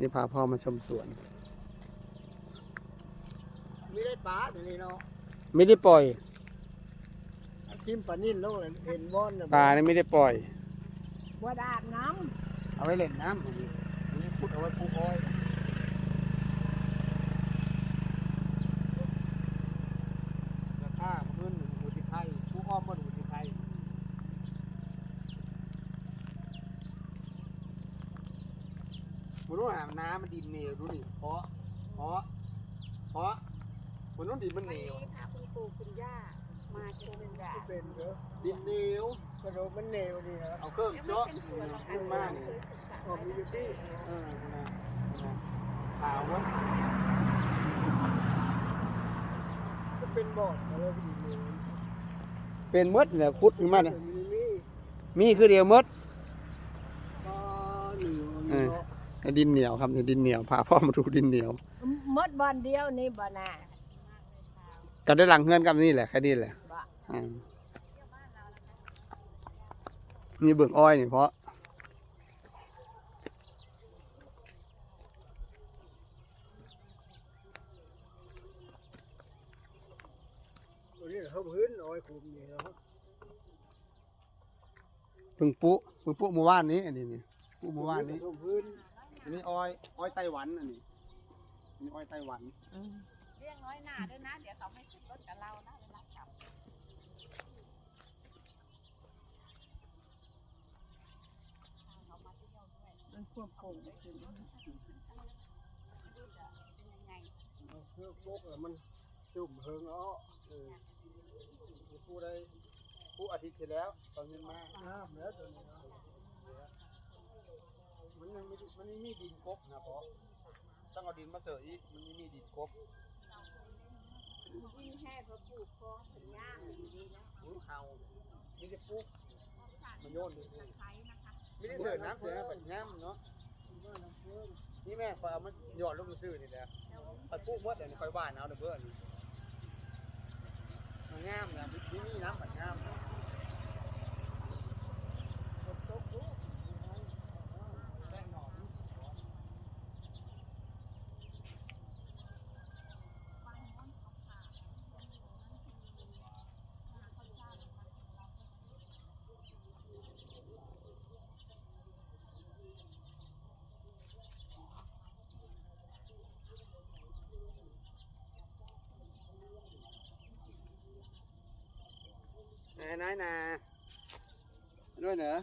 นี่พาพ่อมาชมสวนไม่ได้ปลาเดี๋ยวนี้เนาะ ไม่ได้ปล่อย ทิมปลานิ่นลงเลยเห็นบ่อน ปลานี่ไม่ได้ปล่อย ว่าดาบน้ เอาไว้เล่นน้ำอันนี้ขุดเอาไว้ปลูกอ้อยราคาเงินหูที่ไทยผู้อ้อมมาหูที่ไทยมันรู้หาน้ำมันดินเหนียวดูนี่เพราะมันนู้นดินมันเหนียว ค่ะคุณปู่คุณย่ามาเจอเป็นแบบ ำเป็นเด้อ ดินเหนียว กระโดดมันเหนวดีนะ เอาเครื่อง ยัง เจาะ ไม่เป็นสวนหรอกค่ะ ขึ้นมาก เคยศึกษา ออกมีอยู่ที่ นะขาววะ ก็เป็นบ่อนอะไรก็ดีเลย เป็นมดเนี่ยคุดขึ้นมาเนี่ย มี มีคือเดียวมด ปลาเหนียว เออ ดินเหนียวครับดินเหนียวพาพ่อมาดูดินเหนียว มดบอลเดียวนี่บ่น่ะ ก็ได้หลังเงินกับนี่แหละแค่นี้แหละ บ่ อ่านี่เบิ่งอ้อยนี่เพราะ ตัวนี้เขาพื้นอ้อยคุมนี่เนาะ เพิ่งปุ๊เมื่อวานนี้อันนี้นี่ปุ๊เมื่อวานนี้ เขาพื้น อันนี้อ้อยไต้หวันอันนี้นี่อ้อยไต้หวัน เรียกน้อยหนาด้วยนะ เดี๋ยวเขาไม่ขึ้นรถกับเรานะเวลากลับเขามาเที่ยวด้วย มันควบคุม ดูจะเป็นยังไง เอาเครื่องปุ๊กแล้วมันจุ่มเฮิงอ้อ ผู้ได้ผู้อาทิตย์ที่แล้วตอนเงินมา น้ำแล้วตัวนี้เนาะ มันไม่มีดินกบนะเพราะต้องเอาดินมาเสริมอีกมันไม่มีดินกบ ยิ่งแห้พอปลูกคอถึงย่างดีนะ หูเห่าไม่ได้ปุ๊มันโยนดิ ใช้นะคะ ไม่ได้เสิร์ฟน้ำเสือแบบน้ำเนาะนี่แม่พอเอามันหยอดลงซื่อนี่แหละพอปุ๊บมดเดี๋ยวค่อยบ้านเอาเดี๋ยวเพื่อนมันงามนะที่นี่น้ำแบบงามนะ นายนาด้วยเหรอ